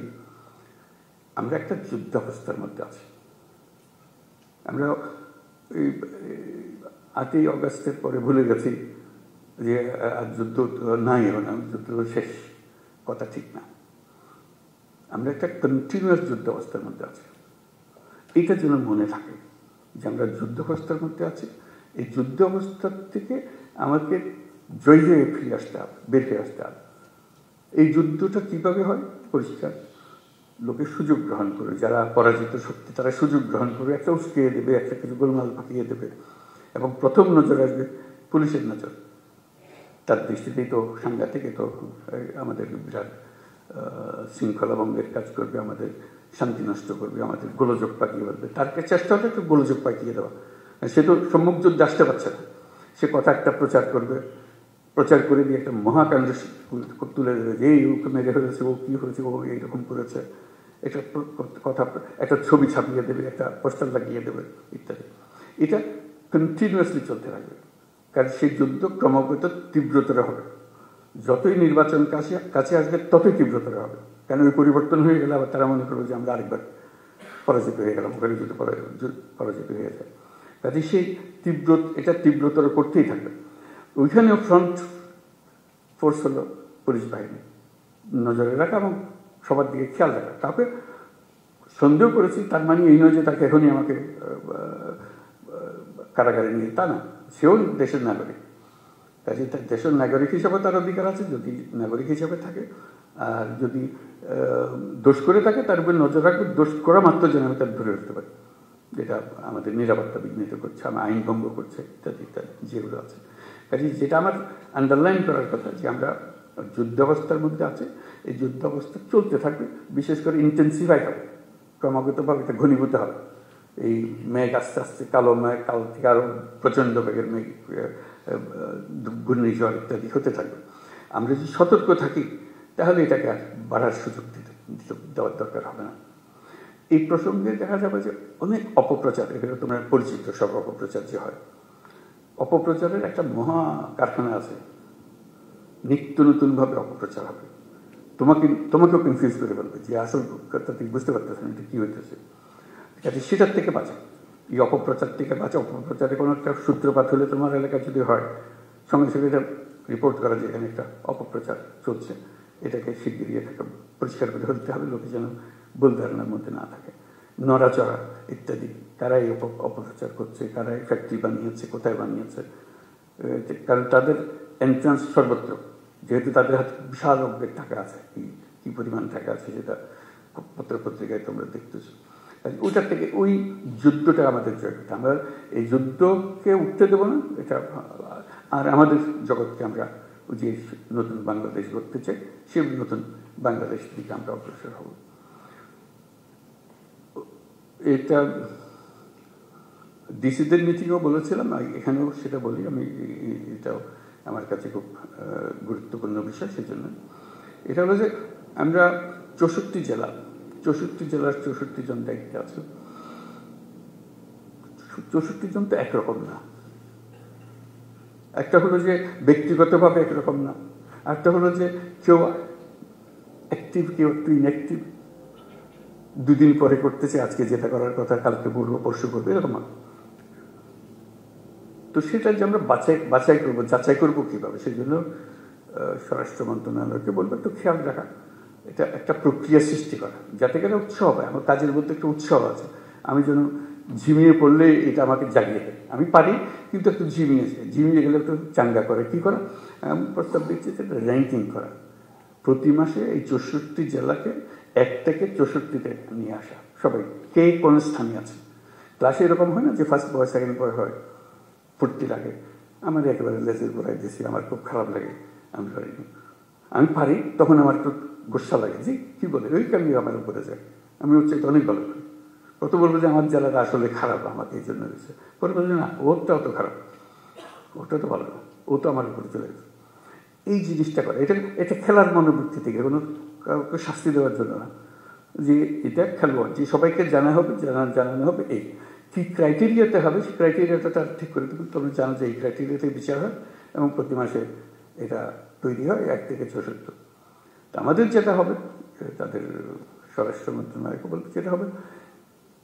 আমরা একটা যুদ্ধাবস্থার মধ্যে আছি। আমরা এই 8ই অগাস্টের পরে ভুলে গেছি যে আর যুদ্ধ নাই, যুদ্ধ শেষ, কথা ঠিক না। আমরা একটা কন্টিনিউয়াস যুদ্ধাবস্থার মধ্যে আছি। এইটা যেন মনে থাকে যে আমরা যুদ্ধাবস্থার মধ্যে আছি। এই যুদ্ধ অবস্থার থেকে আমাকে জয় হয়ে ফিরে আসতে হবে, বের হয়ে আসতে হবে। এই যুদ্ধটা কিভাবে হয়? পরিষ্কার, লোকে সুযোগ গ্রহণ করে, যারা পরাজিত শক্তি তারা সুযোগ গ্রহণ করে একটা উস্কিয়ে দেবে, একটা কিছু গোলমাল পাকিয়ে দেবে, এবং প্রথম নজর আসবে পুলিশের নজর। তার দৃষ্টিতেই তো সাংঘাতিক, তো আমাদের বিরাট শৃঙ্খলা ভঙ্গের কাজ করবে, আমাদের শান্তি নষ্ট করবে, আমাদের গোলযোগ পাকিয়ে বলবে। তার চেষ্টা হলে একটু গোলযোগ পাকিয়ে দেওয়া। সে তো সম্মুখ যুদ্ধে আসতে পারছে না, সে কথা একটা প্রচার করবে, প্রচার করে দিয়ে একটা মহাকাণ্ড তুলে দেবে যে এই ওকে মেরে ফেলেছে, ও কী হয়েছে, ও এইরকম করেছে, একটা কথা, একটা ছবি ছাপিয়ে দেবে, একটা পোস্টার লাগিয়ে দেবে ইত্যাদি। এটা কন্টিনিউয়াসলি চলতে থাকবে, কারণ সেই যুদ্ধ ক্রমাগত তীব্রতর হবে। যতই নির্বাচন কাছে আসবে ততই তীব্রতর হবে, কারণ ওই পরিবর্তন হয়ে গেলে আবার তারা মনে করবে যে আমরা আরেকবার পরাজিত হয়ে গেলাম, ওখানে যদি পরাজিত হয়ে যায়। কাজে সেই এটা তীব্রতর করতেই থাকবে। ওইখানেও ফ্রন্ট ফোর্স হলো পুলিশ বাহিনী, নজরে রাখা এবং সবার দিকে খেয়াল রাখা। কাউকে সন্দেহ করেছি তার মানে এই নয় যে তাকে এখনই আমাকে কারাগারে নিয়ে, তা না। সেও দেশের নাগরিক, কাজে তার দেশের নাগরিক হিসাবে তার অধিকার আছে যদি নাগরিক হিসাবে থাকে। আর যদি দোষ করে থাকে তার উপরে নজর রাখবে, দোষ করা মাত্র যেন আমি তার ধরে রাখতে পারি, যেটা আমাদের নিরাপত্তা বিঘ্নিত করছে, আমার আইন ভঙ্গ করছে ইত্যাদি ইত্যাদি যেগুলো আছে। কাজে যেটা আমার আন্ডারলাইন করার কথা যে আমরা যুদ্ধাবস্থার মধ্যে আছে, এই যুদ্ধাবস্থা চলতে থাকবে, বিশেষ করে ইন্টেন্সিফাই হবে, ক্রমাগতভাবে এটা ঘনীভূত হবে। এই মেঘ আস্তে আস্তে কালো মেঘ, কাল থেকে আরও প্রচণ্ড বেগের মেঘ, ঘূর্ণিঝড় ইত্যাদি হতে থাকবে। আমরা যদি সতর্ক থাকি তাহলে এটাকে আর বাড়ার সুযোগ দেওয়ার দরকার হবে না। এই প্রসঙ্গে দেখা যাবে যে অনেক অপপ্রচার, এগুলো তোমরা পরিচিত সব অপপ্রচার যে হয়, অপপ্রচারের একটা মহা কারখানা আছে। নিত্য নতুনভাবে অপপ্রচার হবে, তোমাকেও কনফিউজ করে ফেলবে যে আসল কথা তুমি বুঝতে পারতেছো না এটা কী হইতেছে। ঠিক আছে, সেটার থেকে বাঁচা, এই অপপ্রচার থেকে বাঁচা। অপপ্রচারে কোনো একটা সূত্রপাত হলে তোমার এলাকায় যদি হয়, সঙ্গে সঙ্গে এটা রিপোর্ট করা যে এখানে একটা অপপ্রচার চলছে, এটাকে শিগগিরই এটাকে পরিষ্কার করে ফেলতে হবে, লোকে যেন ভুল ধারণার মধ্যে না থাকে। নড়াচড়া ইত্যাদি, কারাই অপপ্রচার করছে, কারাই ফ্যাক্টরি বানিয়েছে, কোথায় বানিয়েছে, কারণ তাদের এন্ট্রান্স সর্বত্র, যেহেতু তাদের হাতে বিশাল অঙ্কের টাকা আছে, কি পরিমাণ টাকা আছে সেটা পত্রপত্রিকায় তোমরা দেখতেছো। ওইটার থেকে ওই যুদ্ধটা আমাদের জয় করতে, আমরা এই যুদ্ধকে উঠতে দেবো না এটা। আর আমাদের জগৎকে আমরা যে নতুন বাংলাদেশ গড়তে চাই, সেই নতুন বাংলাদেশ দিকে আমরা অগ্রসর হব। এটা ডিসিদের মিটিংও বলেছিলাম, এখানেও সেটা বলি আমি, এটাও আমার কাছে খুব গুরুত্বপূর্ণ বিষয়। সেজন্য এটা হলো যে আমরা 64 জেলার 64 জন দায়িত্বে আছে। 64 জন তো একরকম না। একটা হলো যে ব্যক্তিগতভাবে একরকম না, একটা হলো যে কেউ অ্যাক্টিভ, কেউ একটু ইনঅ্যাক্টিভ, দুদিন পরে করতেছে, আজকে যেটা করার কথা কালকে বলবো, পরশু করবো, এরকম। তো সেটা যে আমরা যাচাই করবো কীভাবে, সেই জন্য স্বরাষ্ট্র মন্ত্রণালয়কে বলবো একটু খেয়াল রাখা, এটা একটা প্রক্রিয়া সৃষ্টি করা, যাতে করে উৎসাহ হয়। আমার কাজের মধ্যে একটা উৎসাহ আছে, আমি যেন ঝিমিয়ে পড়লে এটা আমাকে জাগিয়ে দেয়। আমি পারি, কিন্তু একটু ঝিমিয়ে গেলে একটু চাঙ্গা করে কি করা, আমি প্রস্তাব দিচ্ছি সেটা র্যাঙ্কিং করা। প্রতি মাসে এই 64 জেলাকে 1 থেকে 64-তে নিয়ে আসা, সবাই কে কোন স্থানে আছে। ক্লাসে এরকম হয় না যে ফার্স্ট বয় সেকেন্ড বয় হয়, ফুর্তি লাগে। আমার একেবারে লেজের গোড়ায় দিয়েছি, আমার খুব খারাপ লাগে, আমি পারি, তখন আমার একটু গোসা লাগে যে কী বলে ওই কারণে আমার উপরে যায়, আমি হচ্ছে অনেক ভালো করি। কত বলবো যে আমার জেলাটা আসলে খারাপ, আমাকে এই জন্য হয়েছে, পরে বলছে না ওরটাও তো খারাপ, ওটা তো ভালো না, ও তো আমার উপরে চলে গেছে। এই জিনিসটা করে, এটা খেলার মনোবৃত্তি থেকে, কোনো কাউকে শাস্তি দেওয়ার জন্য না, যে এটা খেলোয়াড়, যে সবাইকে জানানো হবে এই কী ক্রাইটেরিয়াতে হবে সেই ক্রাইটেরিয়াটা তার ঠিক করে দেবেন। তোমরা জানো যে এই ক্রাইটেরিয়াতে বিচার হয় এবং প্রতি মাসে এটা তৈরি হয় 1 থেকে 64। তো আমাদের যেটা হবে, তাদের স্বরাষ্ট্র মন্ত্রণালয়কে বলতে যেটা হবে,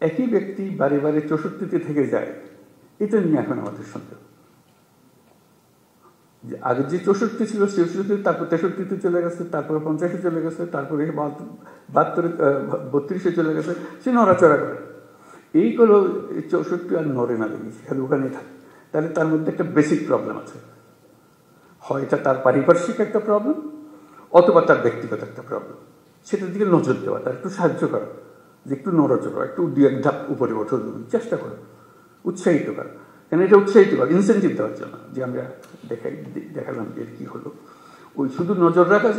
একই ব্যক্তি বারে বারে 64তে থেকে যায়, এটা নিয়ে এখন আমাদের সন্দেহ। যে আগে যে 64 ছিল 64, তারপর 63তে চলে গেছে, তারপরে 50-এ চলে গেছে, তারপরে 32-এ চলে গেছে, সে নড়াচড়া করে। এইগুলো 64 আর নড়ে না দেখি, খালি ওখানেই থাকে। তাহলে তার মধ্যে একটা বেসিক প্রবলেম আছে, হয় এটা তার পারিপার্শ্বিক একটা প্রবলেম অথবা তার ব্যক্তিগত একটা প্রবলেম। সেটার দিকে নজর দেওয়া, তার একটু সাহায্য করা, যে একটু নড়াচড়া, একটু 2-1 ধাপ উপরে ওঠো, চেষ্টা করো, উৎসাহিত করা। কেন এটা উৎসাহিত করা, ইনসেন্টিভ দেওয়ার জন্য, যে আমরা দেখালাম যে কী হলো। ওই শুধু নজর রাখা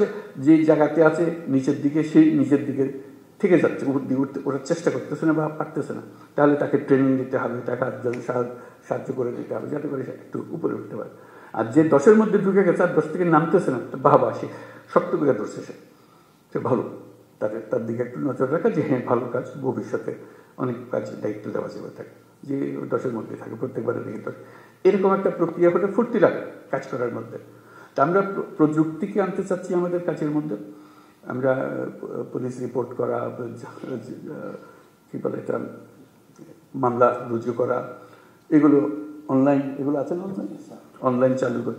যে জায়গাতে আছে নিচের দিকে, সেই নিচের দিকে থেকে যাচ্ছে, উপর দিকে উঠতে ওঠার চেষ্টা করতেছে না বা পারতেছে না, তাহলে তাকে ট্রেনিং দিতে হবে, তাকে আরেকজন সাহায্য করে দিতে হবে, যাতে করে সে একটু উপরে উঠতে পারে। আর যে 10-এর মধ্যে ঢুকে গেছে আর 10 থেকে নামতেছে না, বাবা সে শক্ত করে ধরছে, সে ভালো, তার দিকে একটু নজর রাখা, যে হ্যাঁ ভালো কাজ, ভবিষ্যতে অনেক কাজ দায়িত্ব দেওয়া যাবে থাকে, যে 10-এর মধ্যে থাকে, প্রত্যেকবারে দিকে 10। এরকম একটা প্রক্রিয়া হলে ফুর্তি লাগে কাজ করার মধ্যে। তা আমরা প্রযুক্তিকে আনতে চাচ্ছি আমাদের কাজের মধ্যে। আমরা পুলিশ রিপোর্ট করা, কী বলে এটা, মামলা রুজু করা, এগুলো অনলাইন, এগুলো আছে না, অনলাইন চালু করে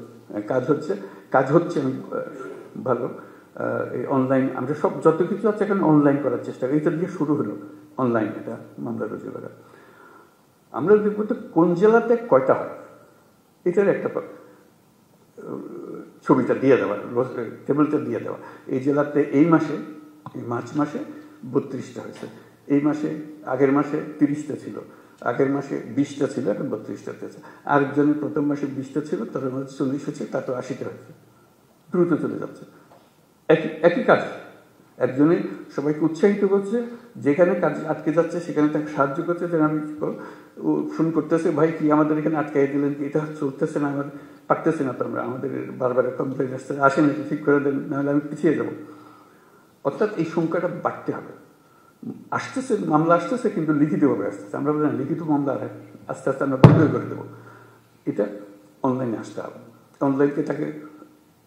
কাজ হচ্ছে আমি ভালো। এই অনলাইন আমরা সব যত কিছু আছে এখন অনলাইন করার চেষ্টা করি, এটা দিয়ে শুরু হলো অনলাইন, এটা মামলা রুজু করা। আমরা দেখবো তো কোন জেলাতে কয়টা হয়, এটার একটা ছবিটা দিয়ে দেওয়া, টেবিলটা দিয়ে দেওয়া। এই জেলাতে এই মাসে, এই মার্চ মাসে 32টা হয়েছে, এই মাসে, আগের মাসে 30টা ছিল, আগের মাসে 20টা ছিল, এখন 32টা হয়েছে। আরেকজনের প্রথম মাসে 20টা ছিল, তার মধ্যে 40 হয়েছে, তারপর 80টা হয়েছে। দ্রুত চলে যাচ্ছে, একই কাজ। একজনে সবাইকে উৎসাহিত করছে, যেখানে কাজ আটকে যাচ্ছে সেখানে তাকে সাহায্য করছে, যে আমি ফোন করতেছে, ভাই কি আমাদের এখানে আটকাই দিলেন, কি এটা চলতেছে না, আমার পারতেছে না, তো আমরা আমাদের বারবার কমপ্লেন আসছে, আসেন একটু ঠিক করে দেন, নাহলে আমি পিছিয়ে যাবো। অর্থাৎ এই সংখ্যাটা বাড়তে হবে। আসতেছে মামলা আসতেছে, কিন্তু লিখিতভাবে আসতেছে। আমরা বলি না, লিখিত মামলা আস্তে আস্তে আমরা বন্ধ করে দেবো। এটা অনলাইনে আসতে হবে, অনলাইনকে তাকে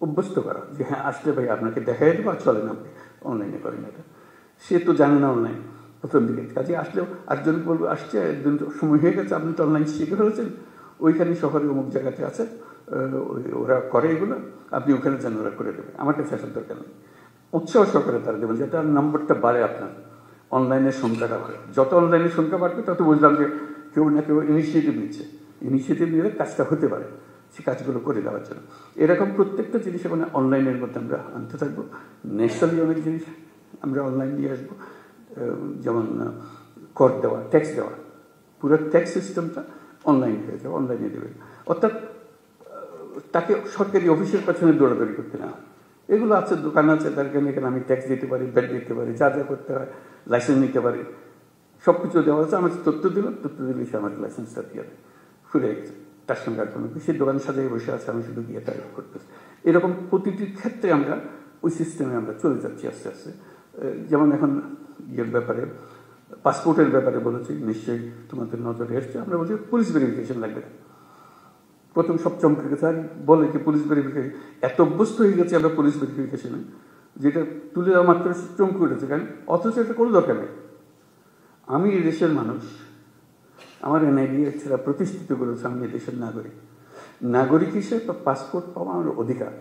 অভ্যস্ত করা, যে হ্যাঁ আসলে ভাই আপনাকে দেখাই দেবো, আর চলেন আপনি অনলাইনে করেন এটা। সে তো জানে না অনলাইন প্রথম দিকে, কাজে আসলেও আরেকজন বলবো, আসছে একজন সময় হয়ে গেছে, আপনি তো অনলাইন শিখে ফেলেছেন, ওইখানে শহরে অমুক জায়গাতে আছে, ওরা করে এগুলো, আপনি ওখানে যান, ওরা করে দেবে, আমার কাছে আসার দরকার নেই। উৎসাহ সহকারে তারা দেবেন, যাতে আর নম্বরটা বাড়ে, আপনার অনলাইনের সংখ্যাটা বাড়ে। যত অনলাইনের সংখ্যা বাড়বে তত বুঝলাম যে কেউ না কেউ ইনিশিয়েটিভ নিচ্ছে, ইনিশিয়েটিভ নিলে কাজটা হতে পারে, সে কাজগুলো করে দেওয়ার জন্য। এরকম প্রত্যেকটা জিনিস মানে অনলাইনের মধ্যে আমরা আনতে থাকবো। ন্যাশনালি অনেক জিনিস আমরা অনলাইন নিয়ে আসবো, যেমন কর দেওয়া, ট্যাক্স দেওয়া, পুরো ট্যাক্স সিস্টেমটা অনলাইন হয়ে যাবে, অনলাইনে দেবে। অর্থাৎ তাকে সরকারি অফিসের পেছনে দৌড়াদৌড়ি করতে না। এগুলো আছে, দোকান আছে, তার এখানে আমি ট্যাক্স দিতে পারি, ব্যাট দিতে পারি, যা যা করতে হয়, লাইসেন্স নিতে পারি, সব কিছু দেওয়া আছে। আমার তথ্য দিলে সে আমার লাইসেন্সটা দিয়ে দেয়, ফুরে গেছে, তার সঙ্গে আর কোনো সে দোকানের সাথে বসে আছে, আমি শুধু গিয়ে তাই করতেছি। এরকম প্রতিটি ক্ষেত্রে আমরা ওই সিস্টেমে আমরা চলে যাচ্ছি আস্তে আস্তে। যেমন এখন ইয়ের ব্যাপারে, পাসপোর্টের ব্যাপারে বলেছি, নিশ্চয়ই তোমাদের নজরে এসছে। আমরা বলছি পুলিশ ভেরিফিকেশন লাগবে না। প্রথম সব চমকে গেছে, আর বলে কি পুলিশ ভেরিফিকেশন, এত অভ্যস্ত হয়ে গেছে আমরা পুলিশ ভেরিফিকেশনে, যেটা তুলে দেওয়া মাত্র চমকে উঠেছে, কারণ অথচ এটা কোনো দরকার নেই। আমি এই দেশের মানুষ, আমার এনআইডি ছাড়া প্রতিষ্ঠিত করেছে, আমি এই দেশের নাগরিক। নাগরিক হিসেবে পাসপোর্ট পাওয়া আমার অধিকার।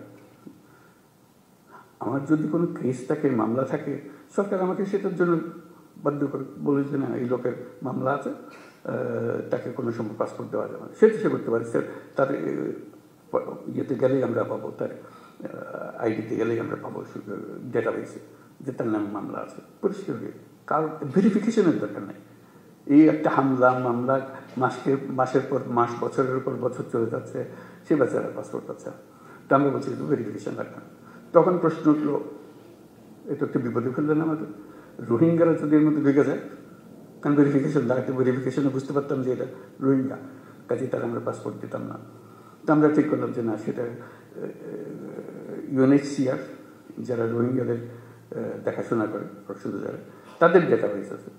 আমার যদি কোনো কেস থাকে, মামলা থাকে, সরকার আমাকে সেটার জন্য বাধ্য করে, বলে যে না এই লোকের মামলা আছে, তাকে কোনো সময় পাসপোর্ট দেওয়া যাবে না, সেটা সে করতে পারে। তার ইয়েতে গেলেই আমরা পাবো, তার আইডিতে গেলেই আমরা পাবো ডেটাবেসে, যে তার নামে মামলা আছে, পরিষ্কার হয়ে। কারণ ভেরিফিকেশনের দরকার নেই। এই একটা হামলা মামলা মাসের পর মাস, বছরের পর বছর চলে যাচ্ছে, সে বেচারা পাসপোর্ট পাচ্ছে। তো আমরা বলছি একটু ভেরিফিকেশন রাখবেন। তখন প্রশ্ন উঠলো, এটা একটু বিপদে ফেললেন আমাদের। রোহিঙ্গারা যদি এর মধ্যে ঢুকে যায়, কারণ ভেরিফিকেশন লাগাতে, ভেরিফিকেশনে বুঝতে পারতাম যে এটা রোহিঙ্গা, কাজে তারা আমরা পাসপোর্ট দিতাম না। তো আমরা ঠিক করলাম যে না, সেটা UNHCR যারা রোহিঙ্গাদের দেখাশোনা করে, শুধু যারা, তাদের ডেটাবেস আছে,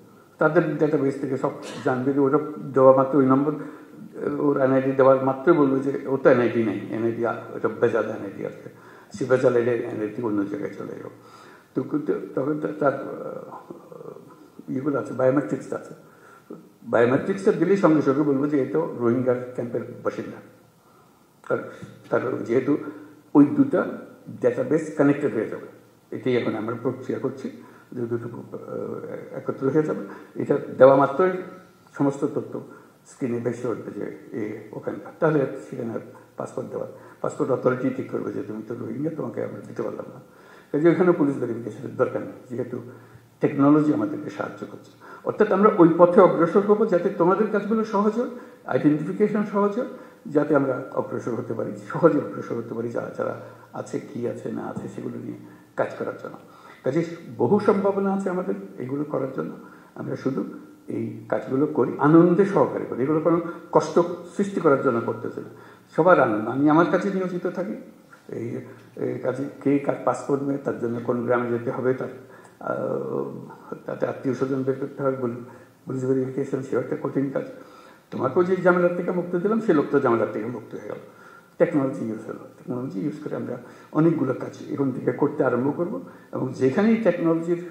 তাদের ডেটাবেস থেকে সব জানবে যে ওটা দেওয়া মাত্র ওই নম্বর ওর এনআইডি দেওয়ার মাত্রই বলবে যে ও তো এনআইডি নেই, এনআইডি ওটা বেজাল এনআইডি আছে, সে বেজাল এনআইডি অন্য জায়গায় চলে যাবে। তো তখন তার ইয়েগুলো আছে, বায়োমেট্রিক্স আছে, বায়োমেট্রিক্সটা দিলেই সঙ্গে সঙ্গে বলবো যে এটা রোহিঙ্গা ক্যাম্পের বাসিন্দা। তার যেহেতু ওই দুটা ডেটাবেস কানেক্টেড হয়ে যাবে, এটাই এখন আমরা প্রক্রিয়া করছি, যে দুটো একত্র হয়ে যাবে। এটা দেওয়া মাত্রই সমস্ত তথ্য স্ক্রিনে বেশি উঠবে যে ওখানকার, তাহলে সেখানে পাসপোর্ট দেওয়ার পাসপোর্ট অথরিটি ঠিক করবে যে তুমি তো রোহিঙ্গা, তোমাকে আমরা দিতে পারলাম না। কাজে ওখানে পুলিশ ভেরিফিকেশনের দরকার নেই, যেহেতু টেকনোলজি আমাদেরকে সাহায্য করছে। অর্থাৎ আমরা ওই পথে অগ্রসর হবো যাতে তোমাদের কাজগুলো সহজ হয়, আইডেন্টিফিকেশন সহজ হয়, যাতে আমরা অগ্রসর হতে পারি, সহজে অগ্রসর হতে পারি, যারা যারা আছে, কি আছে না আছে সেগুলো নিয়ে কাজ করার জন্য। কাজে বহু সম্ভাবনা আছে আমাদের এগুলো করার জন্য। আমরা শুধু এই কাজগুলো করি, আনন্দে সহকারে করি, এগুলো কোনো কষ্ট সৃষ্টি করার জন্য করতেছে না, সবার আনন্দ। আমি আমার কাছে নিয়োজিত থাকি এই কাজে, কে কার পাসপোর্ট নেই, তার জন্য কোন গ্রামে যেতে হবে, তাতে আত্মীয় স্বজন বের করতে হবে, পুলিশ ভেরিফিকেশন, সেও একটা কঠিন কাজ। তোমাকেও যে ঝামেলার থেকে মুক্ত দিলাম, সে লোকটা ঝামেলার থেকে মুক্ত হয়ে গেল। টেকনোলজি ইউজ হলো, টেকনোলজি ইউজ করে আমরা অনেকগুলো কাজ এখন থেকে করতে আরম্ভ করব, এবং যেখানেই টেকনোলজির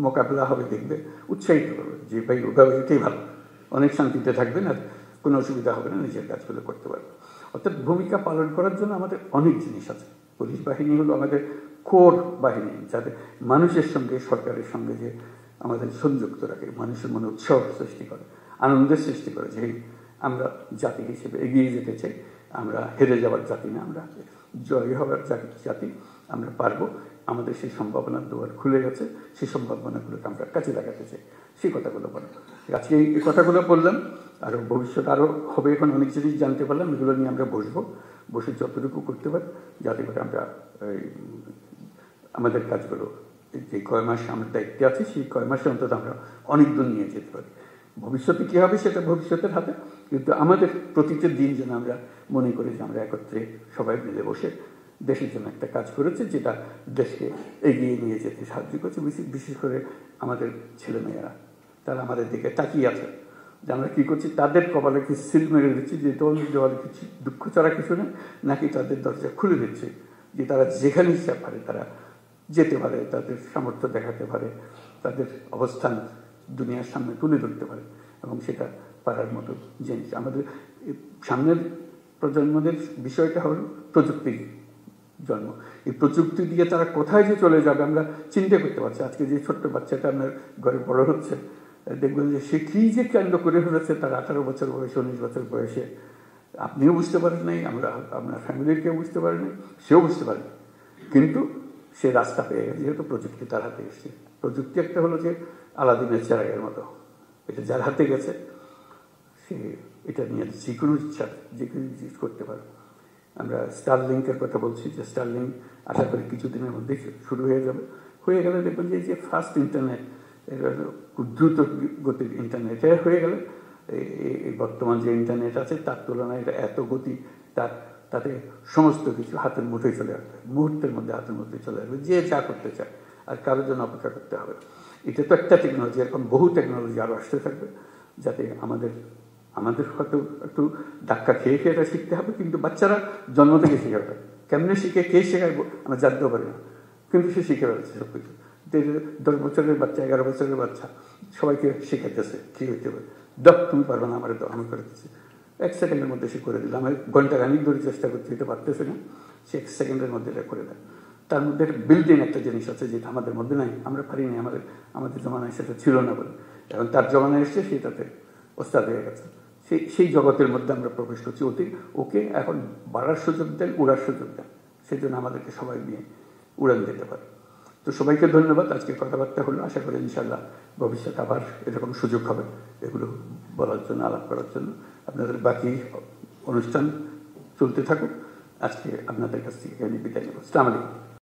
মোকাবিলা হবে দেখবে উৎসাহিত করবে যে ভাই ওভাবে এটাই ভালো, অনেক শান্তিতে থাকবেন, আর কোনো অসুবিধা হবে না, নিজের কাজগুলো করতে পারবে। অর্থাৎ ভূমিকা পালন করার জন্য আমাদের অনেক জিনিস আছে। পুলিশ বাহিনী হলো আমাদের কোর বাহিনী, যাতে মানুষের সঙ্গে, সরকারের সঙ্গে যে আমাদের সংযুক্ত রাখে, মানুষের মনে উৎসাহ সৃষ্টি করে, আনন্দের সৃষ্টি করে, যে আমরা জাতি হিসেবে এগিয়ে যেতে চাই, আমরা হেরে যাওয়ার জাতি না, আমরা জয় হওয়ার জাতি, আমরা পারবো, আমাদের সেই সম্ভাবনার দুয়ার খুলে গেছে, সেই সম্ভাবনাগুলোকে আমরা কাজে লাগাতে চাই, সেই কথাগুলো বললাম। আজকে এই কথাগুলো বললাম, আরও ভবিষ্যৎ আরও হবে, এখন অনেক জিনিস জানতে পারলাম, এগুলো নিয়ে আমরা বসে যতটুকু করতে পারি, যাতে করে আমরা আমাদের কাজগুলো যে কয় মাস আমরা দায়িত্বে আছি, সেই কয় মাসে অন্তত আমরা অনেক দূর নিয়ে যেতে পারি। ভবিষ্যতে কী হবে সেটা ভবিষ্যতের হাতে, কিন্তু আমাদের প্রতিটা দিন যেন আমরা মনে করি যে আমরা একত্রে সবাই মিলে বসে দেশের জন্য একটা কাজ করেছে, যেটা দেশকে এগিয়ে নিয়ে যেতে সাহায্য করছে। বিশেষ করে আমাদের ছেলেমেয়েরা, তারা আমাদের দিকে তাকিয়ে আছে যে আমরা কী করছি, তাদের কপালে কি সিল মেরে দিচ্ছি যে দেওয়ালে কিছু দুঃখ ছাড়া কিছু নেই, নাকি তাদের দরজা খুলে দিচ্ছে যে তারা যেখানে ইচ্ছা পারে তারা যেতে পারে, তাদের সামর্থ্য দেখাতে পারে, তাদের অবস্থান দুনিয়ার সামনে তুলে ধরতে পারে, এবং সেটা পারার মতো জিনিস। আমাদের সামনের প্রজন্মদের বিষয়টা হলো প্রযুক্তির জন্ম। এই প্রযুক্তি দিয়ে তারা কোথায় যে চলে যাবে আমরা চিন্তা করতে পারছি। আজকে যে ছোট্ট বাচ্চাটা আপনার ঘরে বড় হচ্ছে, দেখবেন যে সে কী যে কাণ্ড করে ফেলেছে তার 18 বছর বয়সে, 19 বছর বয়সে, আপনিও বুঝতে পারেন নাই, আপনার ফ্যামিলির কেউ বুঝতে পারেনি, সেও বুঝতে পারেনি, কিন্তু সে রাস্তা পেয়ে গেছে, যেহেতু প্রযুক্তি তার হাতে এসেছে। প্রযুক্তি একটা হলো যে আলাদিনের চেরাগের মতো, এটা যার হাতে গেছে সে এটা নিয়ে যে কোনো ইচ্ছা যে কোনো জিনিস করতে পারে। আমরা স্টারলিংকের কথা বলছি, যে স্টারলিংক আশা করি কিছুদিনের মধ্যেই শুরু হয়ে যাবে। হয়ে গেলে দেখবেন যে ফাস্ট ইন্টারনেট, খুব দ্রুত গতির ইন্টারনেট হয়ে গেলে এই বর্তমান যে ইন্টারনেট আছে তার তুলনায় এটা এত গতি, তাতে সমস্ত কিছু হাতের মুঠোয় চলে আসবে, মুহূর্তের মধ্যে হাতের মধ্যে চলে আসবে, যে যা করতে চায়, আর কারোর জন্য অপেক্ষা করতে হবে। এটা তো একটা টেকনোলজি, এরকম বহু টেকনোলজি আরও আসতে থাকবে, যাতে আমাদের হয়তো একটু ধাক্কা খেয়ে এটা শিখতে হবে, কিন্তু বাচ্চারা জন্ম থেকে শিখে ওঠে। কেমনে শিখে, কে শেখায় আমরা জানতেও পারি না, কিন্তু সে শিখে ফেলেছে সব কিছু। 10 বছরের বাচ্চা, 11 বছরের বাচ্চা সবাইকে শেখাইতেছে কী হইতে হবে। তুমি পারবে না, আমার আমি করে দিচ্ছি, 1 সেকেন্ডের মধ্যে সে করে দিল। আমি ঘন্টা খানিক ধরে চেষ্টা করছি, এটা পারতেছে না, সে 1 সেকেন্ডের মধ্যে এটা করে দেয়। তার মধ্যে একটা বিল্ডিং একটা জিনিস আছে যেটা আমাদের মধ্যে নাই, আমরা পারিনি, আমাদের জমানায় সেটা ছিল না বলে। এখন তার জমানায় এসছে, সেটাতে ওস্তাদ হয়ে গেছে, সেই জগতের মধ্যে আমরা প্রবেশ করছি। ওকে এখন বাড়ার সুযোগ দেন, উড়ার সুযোগ দেন, সেই জন্য আমাদেরকে সবাই নিয়ে উড়ান দিতে পারে। তো সবাইকে ধন্যবাদ। আজকে কথাবার্তা হলো, আশা করি ইনশাল্লাহ ভবিষ্যতে আবার এরকম সুযোগ হবে এগুলো বলার জন্য, আলাপ করার জন্য। আপনাদের বাকি অনুষ্ঠান চলতে থাকুক। আজকে আপনাদের কাছ থেকে বিদায় নেব। আসসালামু আলাইকুম।